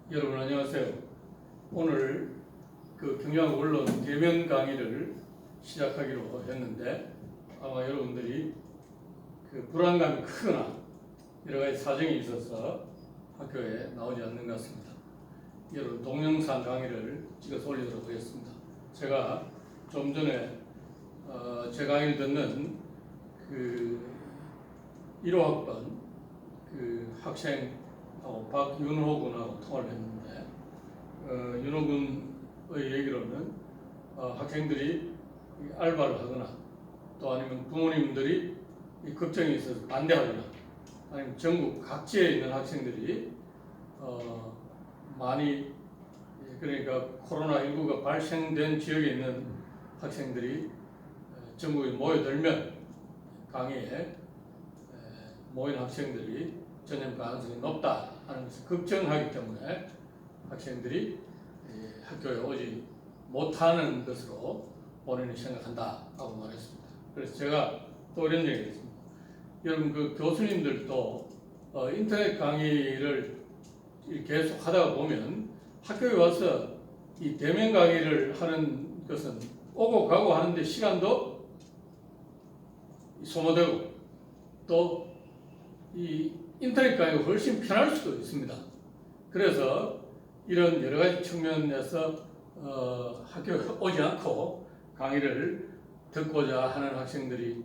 여러분 안녕하세요. 오늘 경영 언론 대면 강의를 시작하기로 했는데 아마 여러분들이 불안감이 크거나 여러 가지 사정이 있어서 학교에 나오지 않는 것 같습니다. 여러분 동영상 강의를 찍어서 올리도록 하겠습니다. 제가 좀 전에 제 강의를 듣는 1호학번 학생하고 박윤호 군하고 통화를 했는데 윤호 군의 얘기로는 학생들이 알바를 하거나 또 아니면 부모님들이 걱정이 있어서 반대하거나 아니면 전국 각지에 있는 학생들이 많이 그러니까 코로나19가 발생된 지역에 있는 학생들이 전국에 모여들면 강의에 모인 학생들이 전염 가능성이 높다 하는 것을 걱정하기 때문에 학생들이 학교에 오지 못하는 것으로 본인이 생각한다 하고 말했습니다. 그래서 제가 또 이런 얘기를 했습니다. 여러분 교수님들도 인터넷 강의를 계속 하다가 보면 학교에 와서 이 대면 강의를 하는 것은 오고 가고 하는데 시간도 소모되고 또 이 인터넷 강의가 훨씬 편할 수도 있습니다. 그래서 이런 여러 가지 측면에서 학교에 오지 않고 강의를 듣고자 하는 학생들이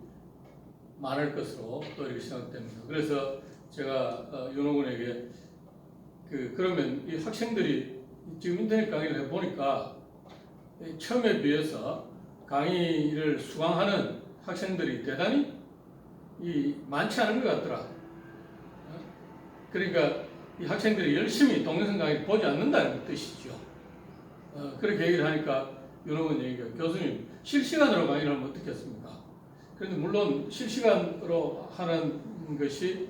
많을 것으로 또 이렇게 생각됩니다. 그래서 제가 윤호 군에게 그러면 이 학생들이 지금 인터넷 강의를 해보니까 처음에 비해서 강의를 수강하는 학생들이 대단히 많지 않은 것 같더라. 그러니까 이 학생들이 열심히 동영상 강의를 보지 않는다는 뜻이죠. 그렇게 얘기를 하니까 윤호 군 얘기가 교수님 실시간으로 강의를 하면 어떻겠습니까? 그런데 물론 실시간으로 하는 것이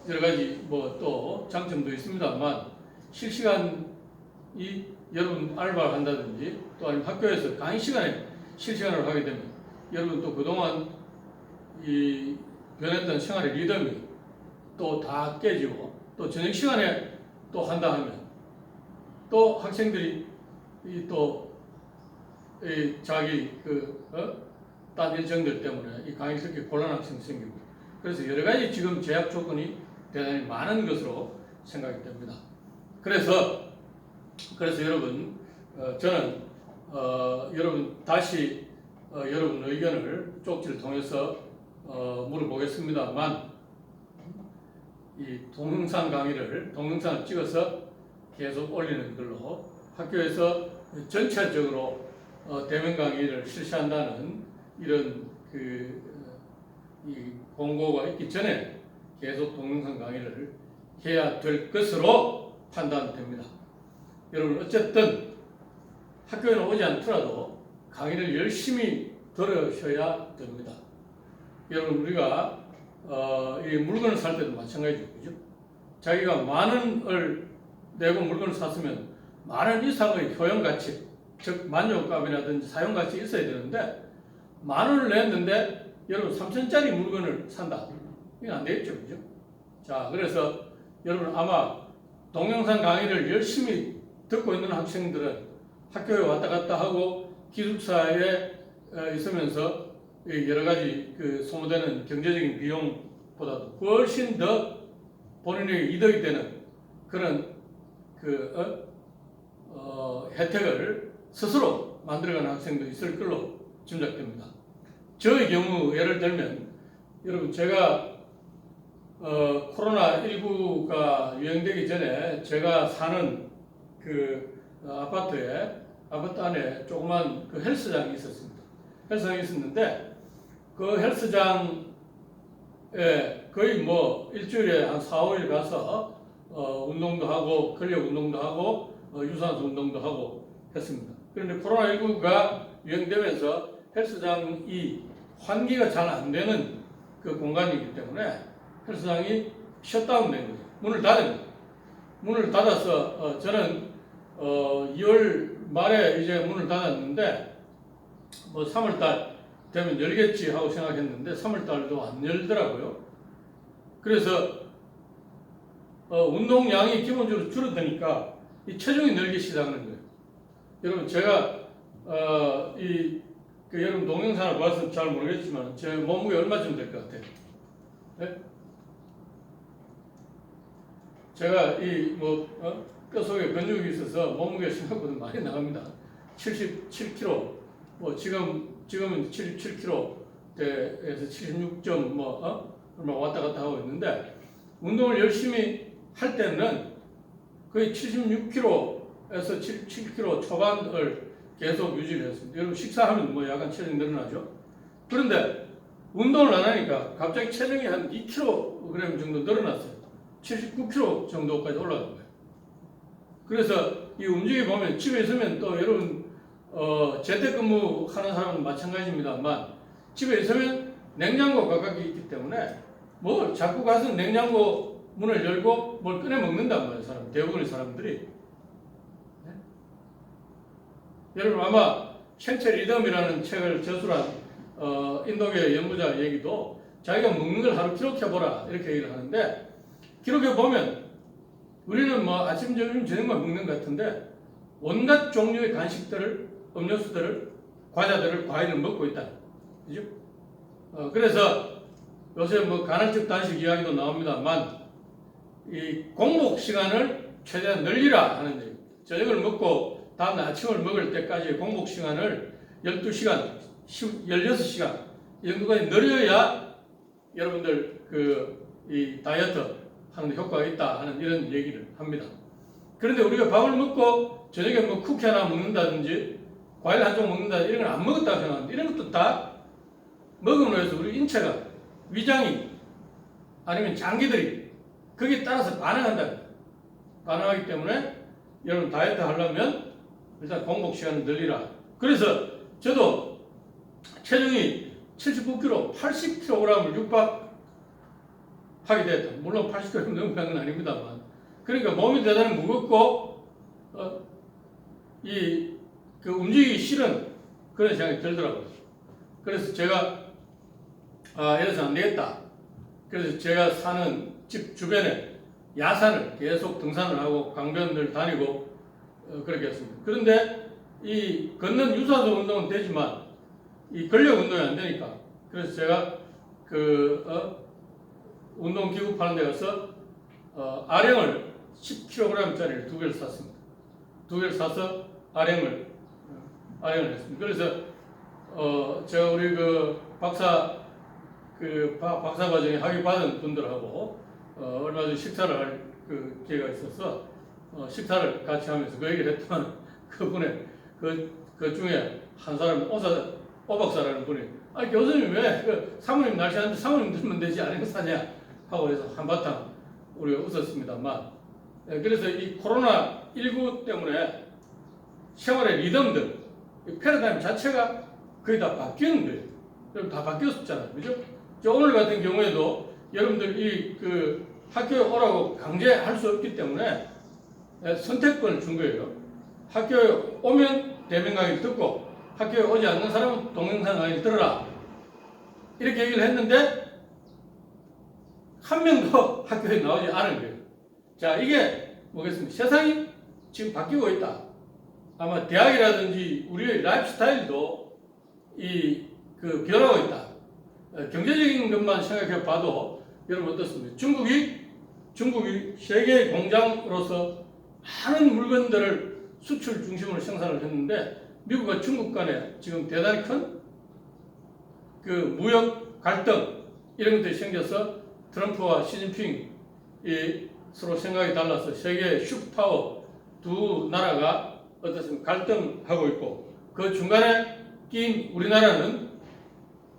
여러 가지 또 장점도 있습니다만 실시간이 여러분 알바를 한다든지 또 아니면 학교에서 강의 시간에 실시간으로 하게 되면 여러분 또 그동안 변했던 생활의 리듬이 또 다 깨지고 또 저녁 시간에 또 한다 하면 또 학생들이 또 자기 딴 일정들 때문에 이 강의 듣기 곤란한 학생이 생기고 그래서 여러 가지 지금 제약 조건이 대단히 많은 것으로 생각이 됩니다. 그래서 여러분 저는 여러분 다시 여러분 의견을 쪽지를 통해서 물어보겠습니다만 이 동영상을 찍어서 계속 올리는 걸로 학교에서 전체적으로 대면 강의를 실시한다는 이런 이 공고가 있기 전에 계속 동영상 강의를 해야 될 것으로 판단됩니다. 여러분 어쨌든 학교에는 오지 않더라도 강의를 열심히 들으셔야 됩니다. 여러분 우리가 이 물건을 살 때도 마찬가지죠. 그죠? 자기가 만 원을 내고 물건을 샀으면 만 원 이상의 효용가치, 즉 만족감이라든지 사용가치 있어야 되는데 만 원을 냈는데 여러분 3천짜리 물건을 산다. 이건 안 되겠죠. 그죠? 자, 그래서 여러분 아마 동영상 강의를 열심히 듣고 있는 학생들은 학교에 왔다 갔다 하고 기숙사에 있으면서 여러 가지 소모되는 경제적인 비용보다도 훨씬 더 본인에게 이득이 되는 그런 혜택을 스스로 만들어가는 학생도 있을 걸로 짐작됩니다. 저의 경우 예를 들면 여러분 제가 코로나19가 유행되기 전에 제가 사는 아파트 안에 조그만 헬스장이 있었습니다. 헬스장이 있었는데 그 헬스장에 거의 일주일에 한 4, 5일 가서 운동도 하고 근력 운동도 하고 유산소 운동도 하고 했습니다. 그런데 코로나19가 유행되면서 헬스장이 환기가 잘 안 되는 그 공간이기 때문에 헬스장이 셧다운된 거죠. 문을 닫은 거죠. 문을 닫아서 저는 2월 말에 이제 문을 닫았는데 3월달 되면 열겠지 하고 생각했는데 3월달도 안 열더라고요. 그래서 운동량이 기본적으로 줄어드니까 이 체중이 늘기 시작하는 거예요. 여러분 제가 여러분 동영상을 봐서 잘 모르겠지만 제 몸무게 얼마쯤 될 것 같아요? 네? 제가 뼈 속에 근육이 있어서 몸무게 생각보다 많이 나갑니다. 77kg, 지금은 77kg에서 76점 얼마 왔다 갔다 하고 있는데, 운동을 열심히 할 때는 거의 76kg에서 77kg 초반을 계속 유지를 했습니다. 여러분 식사하면 약간 체중이 늘어나죠. 그런데 운동을 안 하니까 갑자기 체중이 한 2kg 정도 늘어났어요. 79kg 정도까지 올라간 거예요. 그래서 이 움직여 보면 집에 있으면 또 여러분 재택근무 하는 사람은 마찬가지입니다만, 집에 있으면 냉장고 가깝게 있기 때문에 자꾸 가서 냉장고 문을 열고 뭘 꺼내 먹는단 말이에요. 대부분의 사람들이. 네? 여러분 아마 생체 리듬이라는 책을 저술한 인도계 연구자 얘기도 자기가 먹는 걸 하루 기록해보라 이렇게 얘기를 하는데, 기록해보면 우리는 아침, 점심, 저녁만 먹는 것 같은데 온갖 종류의 간식들을, 음료수들을, 과자들을, 과일을 먹고 있다. 그죠? 그래서 요새 간헐적 단식 이야기도 나옵니다만, 이 공복 시간을 최대한 늘리라 하는 얘기. 저녁을 먹고 다음날 아침을 먹을 때까지의 공복 시간을 12시간, 16시간 이 정도까지 늘려야 여러분들 이 다이어트 하는 데 효과가 있다 하는 이런 얘기를 합니다. 그런데 우리가 밥을 먹고 저녁에 쿠키 하나 먹는다든지 과일 한 쪽 먹는다든지 이런 걸 안 먹었다고 생각하는데, 이런 것도 다 먹음으로 해서 우리 인체가, 위장이 아니면 장기들이 거기에 따라서 반응한다. 반응하기 때문에 여러분 다이어트 하려면 일단 공복 시간을 늘리라. 그래서 저도 체중이 79kg, 80kg을 육박하게 됐다. 물론 80kg 넘어간 건 아닙니다만, 그러니까 몸이 대단히 무겁고 움직이기 싫은 그런 생각이 들더라고요. 그래서 제가 이래서 안 되겠다. 그래서 제가 사는 집 주변에 야산을 계속 등산을 하고 강변을 다니고 그렇게 했습니다. 그런데 이 걷는 유산소 운동은 되지만 이 근력 운동이 안 되니까, 그래서 제가 운동기구 파는 데 가서 아령을 10kg짜리를 2개를 샀습니다. 2개를 사서 아령을 했습니다. 그래서 제가 우리 박사 과정에 학위 받은 분들하고 얼마 전에 식사를 할 기회가 있어서 식사를 같이 하면서 그 얘기를 했더니 그분의 그 중에 한 사람, 오 박사라는 분이 교수님 왜 사모님 날씬한데 사모님 들면 되지 아령 사냐 하고 해서 한바탕 우리가 웃었습니다만, 그래서 이 코로나19 때문에 생활의 리듬들, 패러다임 자체가 거의 다 바뀌는 거예요. 여러분 다 바뀌었잖아요. 그죠? 오늘 같은 경우에도 여러분들 학교에 오라고 강제할 수 없기 때문에 선택권을 준 거예요. 학교에 오면 대면 강의를 듣고 학교에 오지 않는 사람은 동영상 강의를 들어라. 이렇게 얘기를 했는데 한 명도 학교에 나오지 않은 거예요. 자, 이게 뭐겠습니까? 세상이 지금 바뀌고 있다. 아마 대학이라든지 우리의 라이프 스타일도 변하고 있다. 경제적인 것만 생각해 봐도 여러분 어떻습니까? 중국이 세계 공장으로서 많은 물건들을 수출 중심으로 생산을 했는데, 미국과 중국 간에 지금 대단히 큰 무역 갈등 이런 것들이 생겨서 트럼프와 시진핑이 서로 생각이 달라서 세계 슈퍼파워 두 나라가 어떻습니까? 갈등하고 있고, 그 중간에 끼인 우리나라는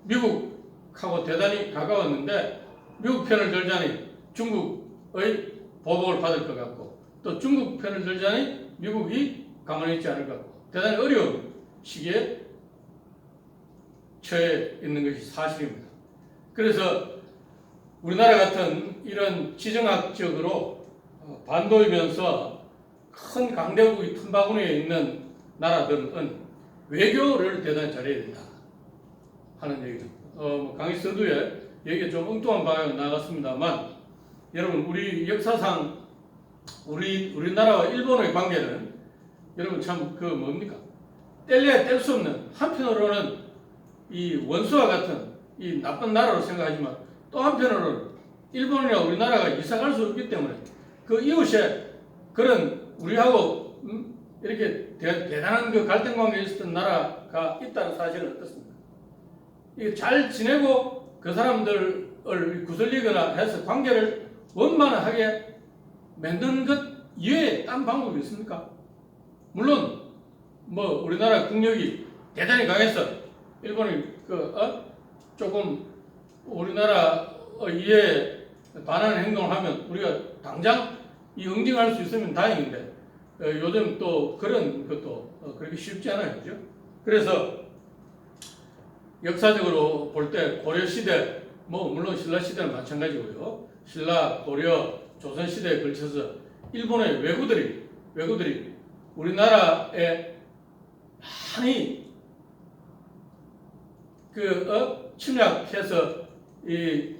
미국하고 대단히 가까웠는데 미국 편을 들자니 중국의 보복을 받을 것 같고, 또 중국 편을 들자니 미국이 가만히 있지 않을 것 같고, 대단히 어려운 시기에 처해 있는 것이 사실입니다. 그래서 우리나라 같은 이런 지정학적으로 반도이면서 큰 강대국이 틈바구니에 있는 나라들은 외교를 대단히 잘해야 된다 하는 얘기죠. 강의 서두에 얘기가 좀 엉뚱한 방향으로 나갔습니다만, 여러분 우리 역사상 우리나라와 일본의 관계는 여러분 참 그 뭡니까? 뗄래야 뗄 수 없는, 한편으로는 이 원수와 같은 이 나쁜 나라로 생각하지만 또 한편으로는 일본이나 우리나라가 이사갈 수 없기 때문에 그 이웃에 그런 우리하고 이렇게 대단한 그 갈등 관계에 있었던 나라가 있다는 사실은 어떻습니까? 이게 잘 지내고 그 사람들을 구슬리거나 해서 관계를 원만하게 만드는 것 이외에 딴 방법이 있습니까? 물론 뭐 우리나라 국력이 대단히 강해서 일본이 조금 우리나라 이에 반하는 행동을 하면 우리가 당장 응징할 수 있으면 다행인데 요즘 또 그런 것도 그렇게 쉽지 않아요, 그죠? 그래서 역사적으로 볼 때 고려 시대, 뭐 물론 신라 시대는 마찬가지고요. 신라, 고려, 조선 시대에 걸쳐서 일본의 왜구들이 우리나라에 많이 침략해서 이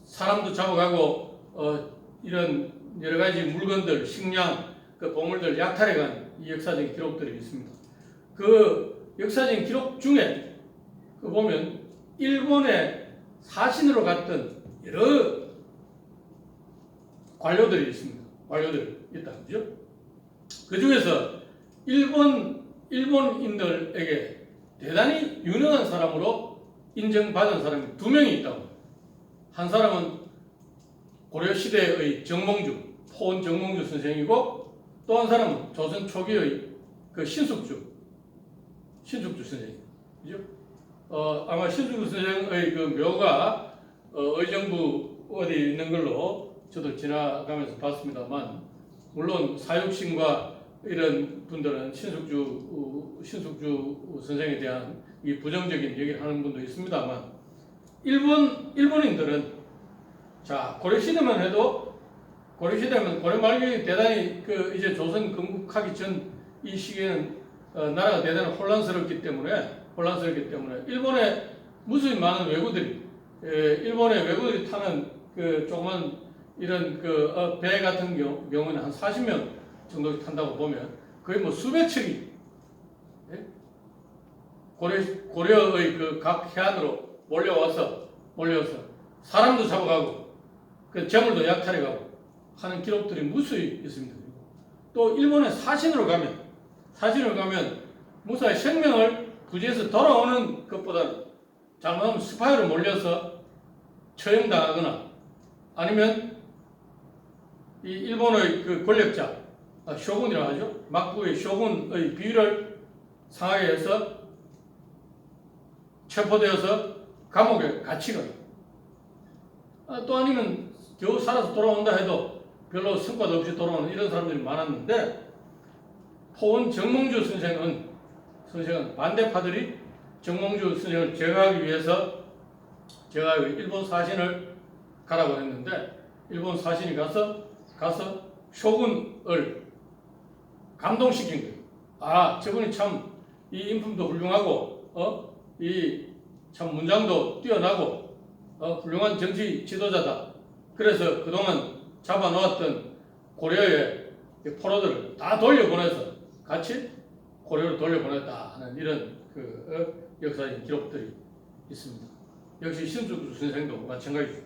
사람도 잡아가고 이런 여러 가지 물건들, 식량, 그 보물들 약탈해간 이 역사적인 기록들이 있습니다. 그 역사적인 기록 중에 그 보면 일본의 사신으로 갔던 여러 관료들이 있습니다. 관료들이 있다, 그죠? 그 중에서 일본인들에게 대단히 유능한 사람으로 인정받은 사람이 두 명이 있다고. 한 사람은 고려 시대의 정몽주, 포원 정몽주 선생이고, 또 한 사람은 조선 초기의 그 신숙주 선생, 그죠? 아마 신숙주 선생의 그 묘가 의정부 어디 있는 걸로 저도 지나가면서 봤습니다만, 물론 사육신과 이런 분들은 신숙주 선생에 대한 이 부정적인 얘기를 하는 분도 있습니다만, 일본인들은 자 고려 시대만 해도 고려 말기 대단히 그 이제 조선 건국하기 전 이 시기에는 나라가 대단히 혼란스럽기 때문에 일본에 무수히 많은 일본의 왜구들이 타는 그 조그만 이런 그 배 같은 경우는 한 40명 정도 탄다고 보면 거의 뭐 수백 척이 고려의 그 각 해안으로 몰려와서 사람도 잡아가고 그 재물도 약탈해가고 하는 기록들이 무수히 있습니다. 또 일본의 사신으로 가면 무사히 생명을 부지해서 돌아오는 것보다는 잘못하면 스파이로 몰려서 처형당하거나 아니면 이 일본의 그 권력자 쇼군이라고 하죠. 막부의 쇼군의 비위를 상하게 해서 체포되어서 감옥에 갇히거나 또 아니면 겨우 살아서 돌아온다 해도 별로 성과도 없이 돌아오는 이런 사람들이 많았는데, 포원 정몽주 선생은 반대파들이 정몽주 선생을 제거하기 위해서 일본 사신을 가라고 했는데, 일본 사신이 가서 쇼군을 감동시킨 거예요. 아, 저분이 참 이 인품도 훌륭하고 이 참 문장도 뛰어나고 훌륭한 정치 지도자다. 그래서 그동안 잡아놓았던 고려의 포로들을 다 돌려보내서 같이 고려로 돌려보냈다 하는 이런 역사적인 기록들이 있습니다. 역시 신숙주 선생도 마찬가지죠.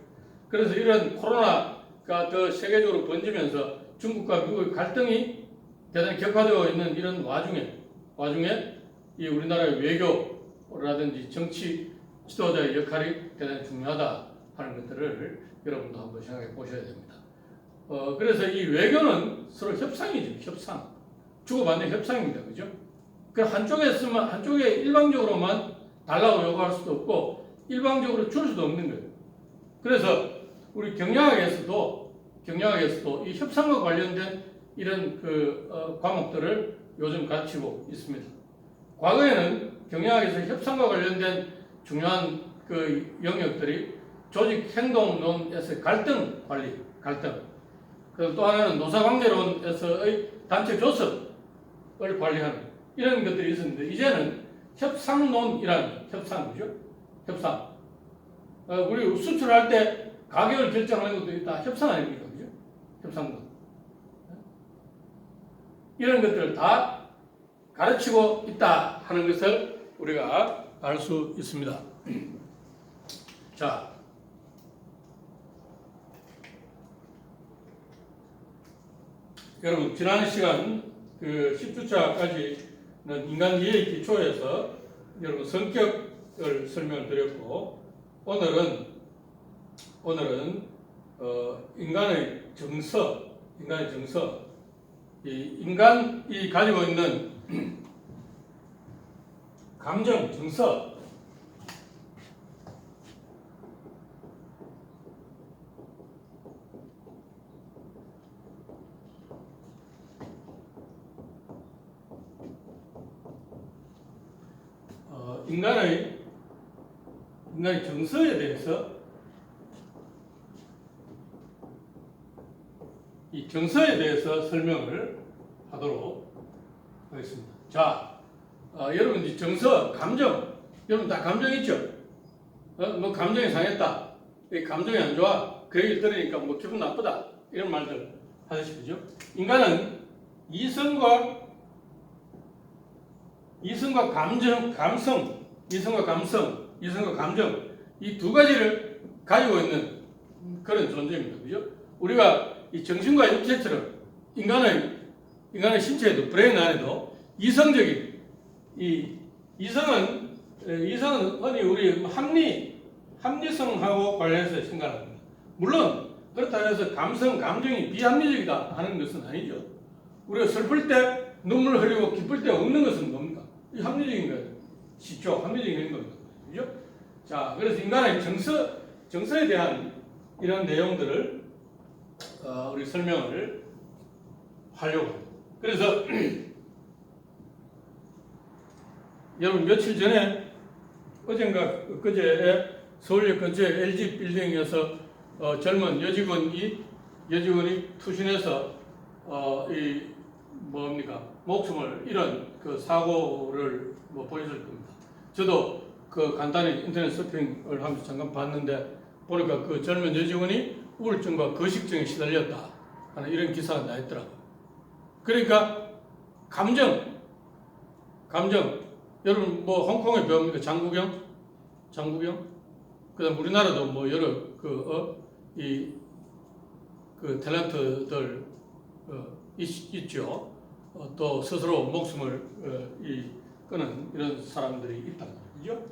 그래서 이런 코로나가 더 세계적으로 번지면서 중국과 미국의 갈등이 대단히 격화되어 있는 이런 와중에 이 우리나라의 외교라든지 정치 지도자의 역할이 대단히 중요하다 하는 것들을 여러분도 한번 생각해 보셔야 됩니다. 그래서 이 외교는 서로 협상이죠. 주고받는 협상입니다. 그죠? 그 한쪽에 일방적으로만 달라고 요구할 수도 없고 일방적으로 줄 수도 없는 거예요. 그래서 우리 경영학에서도 이 협상과 관련된 이런 과목들을 요즘 가르치고 있습니다. 과거에는 경영학에서 협상과 관련된 중요한 그 영역들이 조직 행동론에서 갈등 관리, 그리고 또 하나는 노사관계론에서의 단체 조섭을 관리하는 이런 것들이 있었는데, 이제는 협상론이라는 협상. 우리 수출할 때 가격을 결정하는 것도 다 협상 아닙니까? 그죠? 협상도. 이런 것들을 다 가르치고 있다 하는 것을 우리가 알 수 있습니다. 자, 여러분 지난 시간 그 10주차까지는 인간 이해의 기초에서 여러분 성격을 설명을 드렸고 오늘은 인간의 정서, 이 인간이 가지고 있는 감정, 정서, 인간의 정서에 대해서 이 정서에 대해서 설명을 하도록 하겠습니다. 자, 여러분 이 정서, 감정, 여러분 다 감정 있죠? 뭐 감정이 상했다, 이 감정이 안 좋아, 그 얘기를 들으니까 뭐 기분 나쁘다 이런 말들 하듯이 그죠? 인간은 이성과 감성, 이 두 가지를 가지고 있는 그런 존재입니다. 그죠? 우리가 이 정신과 육체처럼 인간의 신체에도 브레인 안에도 이성적인 이성은 흔히 우리 합리성하고 관련해서 생각합니다. 물론 그렇다고 해서 감정이 비합리적이다 하는 것은 아니죠. 우리가 슬플 때 눈물을 흘리고 기쁠 때 웃는 것은 뭡니까? 이 합리적인 거예요. 쉽죠? 합리적인 겁니다. 그죠? 자, 그래서 인간의 정서에 대한 이런 내용들을 우리 설명을 하려고 합니다. 그래서 여러분 며칠 전에 어젠가 그제에 서울역 근처 LG 빌딩에서 젊은 여직원이 투신해서 목숨을 잃은 그 사고를 보셨을 겁니다. 저도 그 간단히 인터넷 서핑을 하면서 잠깐 봤는데 보니까 그 젊은 여직원이 우울증과 거식증에 시달렸다 하는 이런 기사가 나 있더라고요. 그러니까 감정 여러분 뭐 홍콩에 배웁니까? 장구경 그다음 우리나라도 뭐 여러 그 탤런트들 있죠. 또 스스로 목숨을 끊은 이런 사람들이 있다 그죠?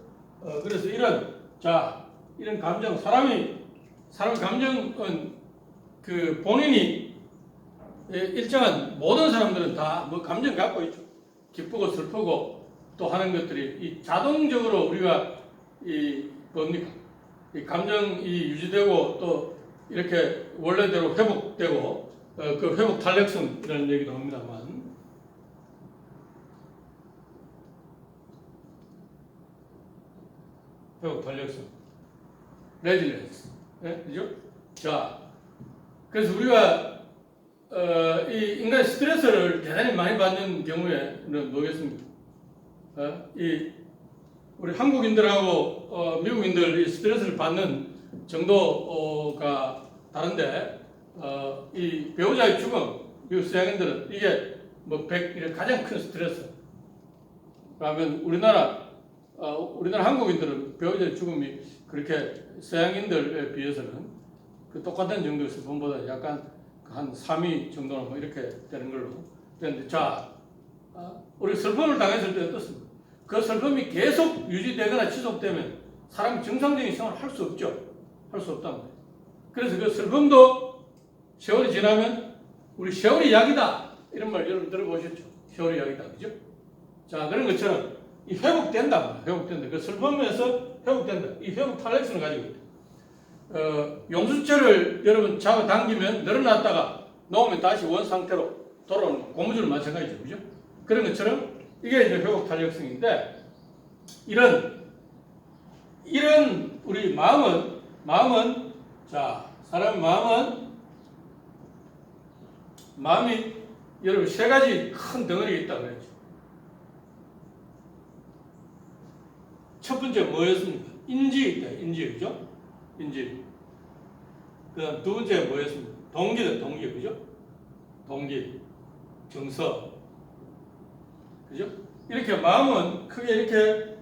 그래서 이런 감정, 사람 감정은 그 본인이 일정한 모든 사람들은 다 뭐 감정 갖고 있죠. 기쁘고 슬프고 또 하는 것들이 이 자동적으로 우리가 이 감정이 유지되고 또 이렇게 원래대로 회복되고 그 회복 탄력성이라는 얘기도 합니다만 회복 탄력성, 레질리언스, 그죠? 자, 그래서 우리가 이 인간 스트레스를 대단히 많이 받는 경우에는 뭐겠습니까? 우리 한국인들하고 미국인들 이 스트레스를 받는 정도가 다른데 이 배우자의 죽음, 미국 서양인들은 이게 가장 큰 스트레스. 그러면 우리나라 한국인들은 배우자의 죽음이 그렇게 서양인들에 비해서는 그 똑같은 정도의 슬픔보다 약간 한 3위 정도나 뭐 이렇게 되는 걸로 되는데, 자, 우리 슬픔을 당했을 때 어떻습니까? 그 슬픔이 계속 유지되거나 지속되면 사람이 정상적인 생활을 할 수 없죠. 할 수 없단 말이에요. 그래서 그 슬픔도 세월이 지나면 우리 세월이 약이다 이런 말 여러분 들어보셨죠? 세월이 약이다, 그죠? 자, 그런 것처럼 이 회복된다. 그 슬픔에서 회복된다. 이 회복 탄력성을 가지고 있다. 용수철을 여러분 잡아당기면 늘어났다가 놓으면 다시 원 상태로 돌아오는 고무줄은 마찬가지죠, 그죠? 그런 것처럼 이게 이제 회복 탄력성인데, 이런 우리 마음은 자, 사람 마음이 여러분 세 가지 큰 덩어리가 있다고 그랬죠. 첫 번째 뭐였습니까? 인지 있다, 인지, 그죠? 인지. 그다음 두 번째 뭐였습니까? 동기다, 동기, 그죠? 동기, 정서, 그죠? 이렇게 마음은 크게 이렇게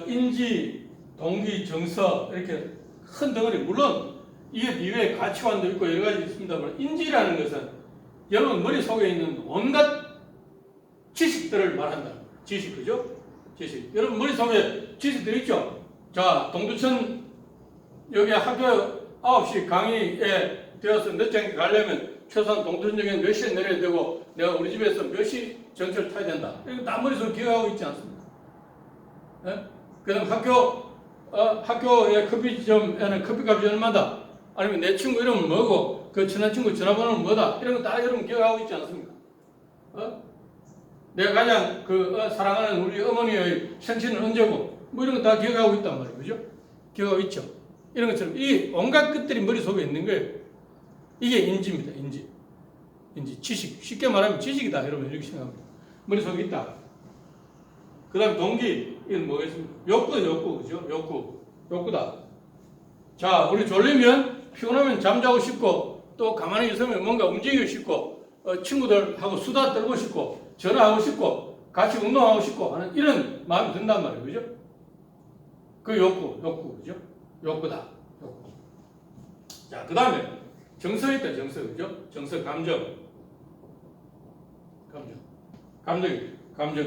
인지, 동기, 정서 이렇게 큰 덩어리, 물론 이게 이외에 가치관도 있고 여러 가지 있습니다만, 인지라는 것은 여러분 머릿속에 있는 온갖 지식들을 말한다. 지식, 그죠? 지식. 여러분 머릿속에 지식들 있죠? 자, 동두천 여기 학교 9시 강의에 되어서 늦장에 가려면 최소한 동두천역에 몇 시에 내려야 되고 내가 우리 집에서 몇 시 전철 타야 된다. 이거 다 머릿속에 기억하고 있지 않습니까? 예? 그 다음 학교의 커피점에는 커피값이 얼마다? 아니면 내 친구 이름은 뭐고 그 친한 친구 전화번호는 뭐다? 이런 거 다 여러분 기억하고 있지 않습니까? 내가 가장 사랑하는 우리 어머니의 생신은 언제고 뭐 이런 거 다 기억하고 있단 말이에요. 그죠? 기억하고 있죠? 이런 것처럼 이 온갖 것들이 머릿속에 있는 거예요. 이게 인지입니다. 인지. 지식. 쉽게 말하면 지식이다. 여러분 이렇게 생각합니다. 머릿속에 있다. 그 다음 동기. 이건 뭐겠습니까? 욕구. 그죠? 욕구다. 자, 우리 졸리면 피곤하면 잠자고 싶고 또 가만히 있으면 뭔가 움직이고 싶고 친구들하고 수다 떨고 싶고 전화하고 싶고 같이 운동하고 싶고 하는 이런 마음이 든단 말이에요. 그죠? 그 욕구. 그죠? 욕구다. 욕구. 자, 그 다음에 정서 있다. 정서. 그죠? 정서, 감정.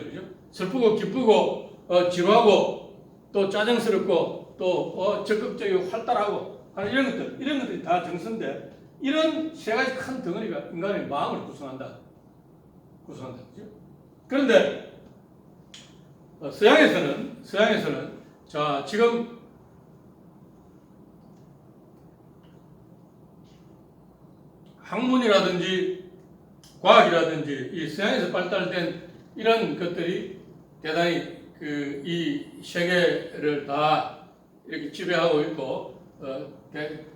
그죠? 슬프고 기쁘고 지루하고 또 짜증스럽고 또 적극적이고 활달하고 하는 이런 것들이 다 정서인데 이런 세 가지 큰 덩어리가 인간의 마음을 구성한다. 그죠? 그런데 서양에서는 자, 지금 학문이라든지 과학이라든지 이 서양에서 발달된 이런 것들이 대단히 이 세계를 다 이렇게 지배하고 있고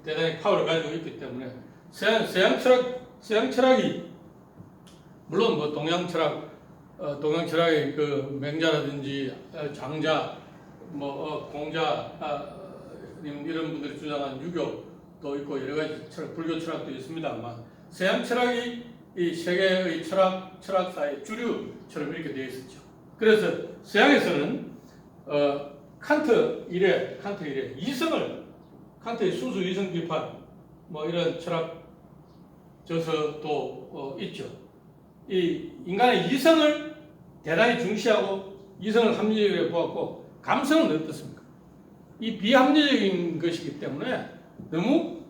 대단히 파워를 가지고 있기 때문에 서양 철학이 물론 뭐 동양 철학의 그 맹자라든지 장자 뭐 공자 이런 분들이 주장한 유교도 있고 여러 가지 불교 철학도 있습니다만 서양 철학이 이 세계의 철학사의 주류처럼 이렇게 되어 있었죠. 그래서 서양에서는 칸트 이래 칸트의 순수 이성 비판 뭐 이런 철학 저서도 있죠. 이 인간의 이성을 대단히 중시하고 이성을 합리적으로 보았고 감성은 어떻습니까? 이 비합리적인 것이기 때문에 너무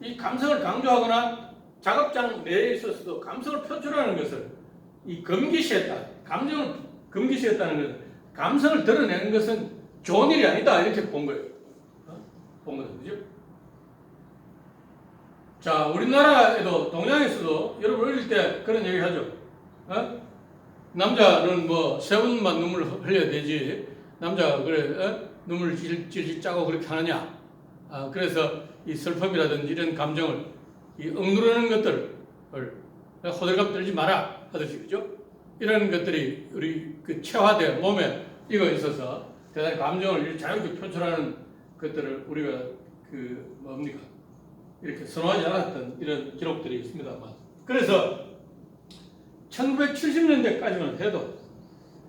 이 감성을 강조하거나 작업장 내에 있어서도 감성을 표출하는 것을 금기시했다. 감정을 금기시했다는 것은 감성을 드러내는 것은 좋은 일이 아니다. 이렇게 본 거예요. 본 거죠. 그죠? 자, 우리나라에도 동양에서도 여러분 어릴 때 그런 얘기 하죠. 남자는 뭐 세 번만 눈물을 흘려야 되지. 남자가 그래 눈물을 질질 짜고 그렇게 하느냐. 그래서 이 슬픔이라든지 이런 감정을 억누르는 것들을 호들갑 떨지 마라 하듯이 그죠? 이런 것들이 우리 체화된 몸에 익어 있어서 대단히 감정을 자유롭게 표출하는 것들을 우리가 뭡니까? 이렇게 선호하지 않았던 이런 기록들이 있습니다만 그래서 1970년대까지만 해도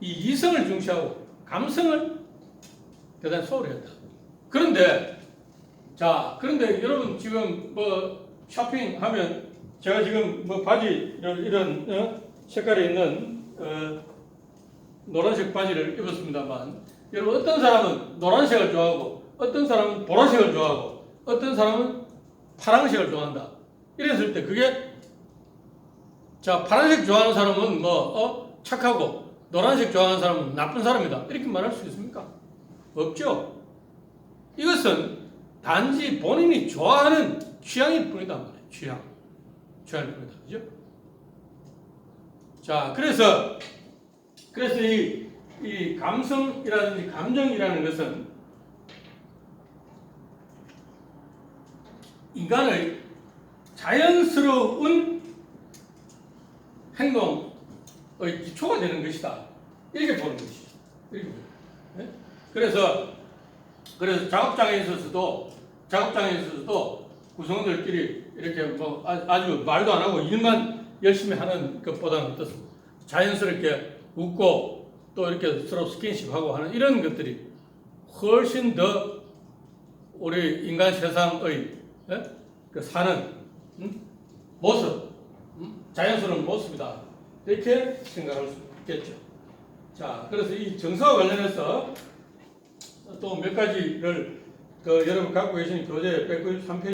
이 이성을 중시하고 감성을 대단히 소홀히 했다. 그런데 여러분 지금 뭐 쇼핑하면 제가 지금 뭐 바지 이런 색깔이 있는 노란색 바지를 입었습니다만 여러분 어떤 사람은 노란색을 좋아하고 어떤 사람은 보라색을 좋아하고 어떤 사람은 파란색을 좋아한다. 이랬을 때 그게 자 파란색 좋아하는 사람은 뭐 착하고 노란색 좋아하는 사람은 나쁜 사람이다. 이렇게 말할 수 있습니까? 없죠. 이것은 단지 본인이 좋아하는 취향일 뿐이다 말이에요. 취향일 뿐이다. 그죠? 자, 그래서 이 감성이라든지 감정이라는 것은 인간의 자연스러운 행동의 기초가 되는 것이다. 이렇게 보는 것이죠. 이렇게 보는 그래서 작업장에 있어서도 구성원들끼리 이렇게 뭐 아주 말도 안 하고 일만 열심히 하는 것보다는 어떻습니까? 자연스럽게 웃고 또 이렇게 서로 스킨십하고 하는 이런 것들이 훨씬 더 우리 인간 세상의 그 사는 모습, 자연스러운 모습이다. 이렇게 생각할 수 있겠죠. 자, 그래서 이 정서와 관련해서 또 몇 가지를 여러분 갖고 계신 교재 193페이지